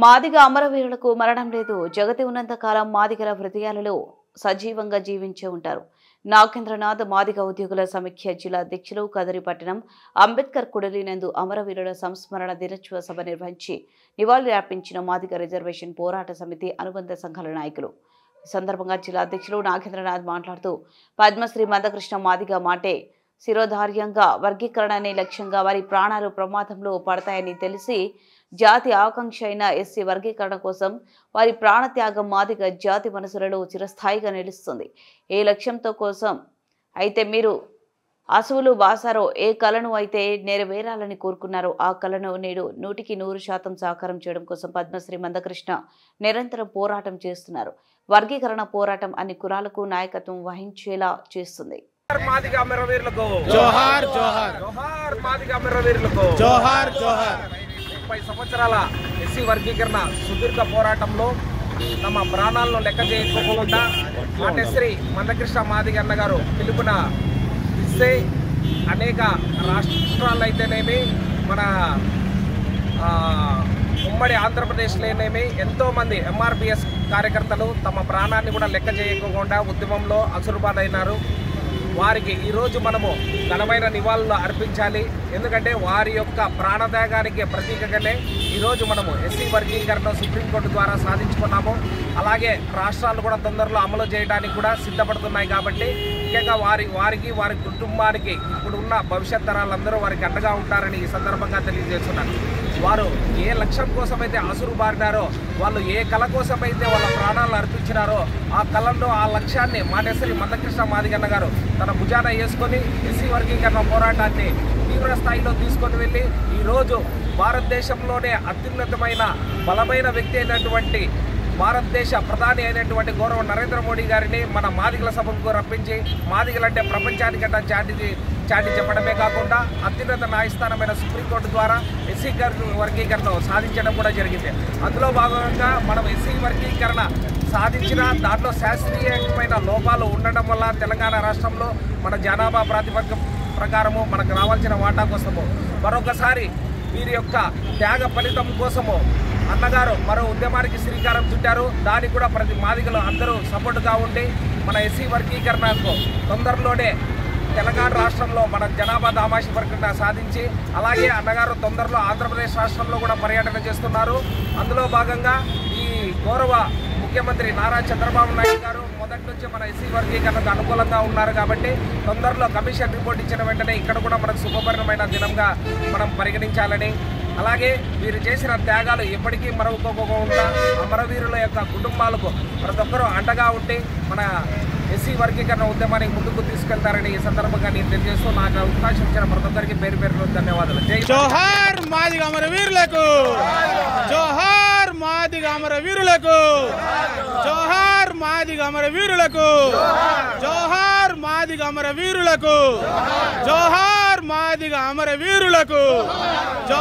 మాదిగ అమరవీరులకు మరణం లేదు. జగతి ఉన్నంత కాలం మాదిగల హృదయాలలో సజీవంగా జీవించే ఉంటారు. నాగేంద్రనాథ్ మాదిగ ఉద్యోగుల సమీక్ష జిల్లా అధ్యక్షులు కదిరిపట్టణం అంబేద్కర్ కుడలినందు అమరవీరుల సంస్మరణ దినోత్సవ సభ నిర్వహించి నివాళులు అర్పించిన మాదిగ రిజర్వేషన్ పోరాట సమితి అనుబంధ సంఘాల నాయకులు. ఈ సందర్భంగా జిల్లా అధ్యక్షులు నాగేంద్రనాథ్ మాట్లాడుతూ పద్మశ్రీ మందకృష్ణ మాదిగ మాటే శిరోధార్యంగా వర్గీకరణనే లక్ష్యంగా వారి ప్రాణాలు ప్రమాదంలో పడతాయని తెలిసి జాతి ఆకాంక్ష అయిన ఎస్సీ వర్గీకరణ కోసం వారి ప్రాణత్యాగం మాదిగ జాతి మనసులలో చిరస్థాయిగా నిలుస్తుంది. ఏ లక్ష్యంతో కోసం అయితే మీరు అసువులు బాసారో, ఏ కళను అయితే నెరవేరాలని కోరుకున్నారో ఆ కళను నేడు 100% సాకారం చేయడం కోసం పద్మశ్రీ మందకృష్ణ నిరంతరం పోరాటం చేస్తున్నారు. వర్గీకరణ పోరాటం అన్ని కులాలకు నాయకత్వం వహించేలా చేస్తుంది. మాదిగ అమరవీరులకు జోహార్ జోహార్ జోహార్. మాదిగ అమరవీరులకు జోహార్ జోహార్. 30 సంవత్సరాల ఎస్సీ వర్గీకరణ సుదీర్ఘ పోరాటంలో తమ ప్రాణాలను లెక్క చేయకపోకుండా మాటశ్రీ మందకృష్ణ మాదిగ అన్న గారు పిలుపున ఇస్తే అనేక రాష్ట్రాలు అయితేనేమి మన ఉమ్మడి ఆంధ్రప్రదేశ్లోనేమి ఎంతోమంది ఎంఆర్పిఎస్ కార్యకర్తలు తమ ప్రాణాన్ని కూడా లెక్క చేయకుండా ఉద్యమంలో అసురుబాలైనారు. వారికి ఈరోజు మనము ఘనమైన నివాళులు అర్పించాలి. ఎందుకంటే వారి యొక్క ప్రాణత్యాగానికి ప్రతీకగానే ఈరోజు మనము ఎస్సీ వర్గీకరణ సుప్రీంకోర్టు ద్వారా సాధించుకున్నాము. అలాగే రాష్ట్రాలు కూడా తొందరలో అమలు చేయడానికి కూడా సిద్ధపడుతున్నాయి. కాబట్టి ముఖ్యంగా వారి కుటుంబానికి ఇప్పుడున్న భవిష్యత్ తరాలందరూ వారికి అండగా ఉంటారని ఈ సందర్భంగా తెలియజేస్తున్నాను. వారు ఏ లక్ష్యం కోసమైతే అసురు బారినారో, వాళ్ళు ఏ కళ కోసమైతే వాళ్ళ ప్రాణాలను అర్పించినారో ఆ కళను, ఆ లక్ష్యాన్ని మాటశ్రీ మందకృష్ణ మాదిగన్న గారు తన భుజాన వేసుకొని ఎస్సీ వర్గీకరణ పోరాటాన్ని తీవ్ర స్థాయిలో తీసుకొని వెళ్ళి ఈరోజు భారతదేశంలోనే అత్యున్నతమైన బలమైన వ్యక్తి అయినటువంటి భారతదేశ ప్రధాని అయినటువంటి గౌరవ నరేంద్ర మోడీ గారిని మన మాదిగల సభకు రప్పించి మాదిగలంటే ప్రపంచానికంటే చాటి చెప్పడమే కాకుండా అత్యున్నత న్యాయస్థానమైన సుప్రీంకోర్టు ద్వారా ఎస్సీ వర్గీకరణ సాధించడం కూడా జరిగింది. అందులో భాగంగా మనం ఎస్సీ వర్గీకరణ సాధించిన దాంట్లో శాస్త్రీయమైన లోపాలు ఉండడం వల్ల తెలంగాణ రాష్ట్రంలో మన జనాభా ప్రాతిపదిక ప్రకారము మనకు రావాల్సిన వాటా కోసము మరొకసారి వీరి యొక్క త్యాగ ఫలితం కోసము అన్నగారు మరో ఉద్యమానికి శ్రీకారం చుట్టారు. దానికి కూడా ప్రతి మాదిగలు అందరూ సపోర్టుగా ఉండి మన ఎస్సీ వర్గీకరణకు తొందరలోనే తెలంగాణ రాష్ట్రంలో మన జనాభా దామాషి వర్గీకరణ సాధించి, అలాగే అన్నగారు తొందరలో ఆంధ్రప్రదేశ్ రాష్ట్రంలో కూడా పర్యటన చేస్తున్నారు. అందులో భాగంగా ఈ గౌరవ ముఖ్యమంత్రి నారా చంద్రబాబు నాయుడు గారు మొదటి నుంచి మన ఎస్సీ వర్గీకరణకు అనుకూలంగా ఉన్నారు. కాబట్టి తొందరలో కమిషన్ రిపోర్ట్ ఇచ్చిన వెంటనే ఇక్కడ కూడా మనకు శుభపరిణమైన దినంగా మనం పరిగణించాలని, అలాగే వీరు చేసిన త్యాగాలు ఎప్పటికీ మరవకోకుండా అమరవీరుల యొక్క కుటుంబాలకు ప్రతి ఒక్కరూ అండగా ఉండి మన ఎస్సీ వర్గీకరణ ఉద్యమానికి ముందుకు తీసుకెళ్తారని ఈ సందర్భంగా నేను తెలియజేస్తూ నాకు అవకాశం ఇచ్చిన ప్రతి ఒక్కరికి పేరు పేరు ధన్యవాదాలు. జోహార్ మాదిగ అమరవీరులకు జోహార్ మాదిగ అమరవీరులకు జోహార్ మాదిగ అమరవీరులకు జోహార్ మాదిగ అమరవీరులకు జోహార్ మాదిగ అమరవీరులకు.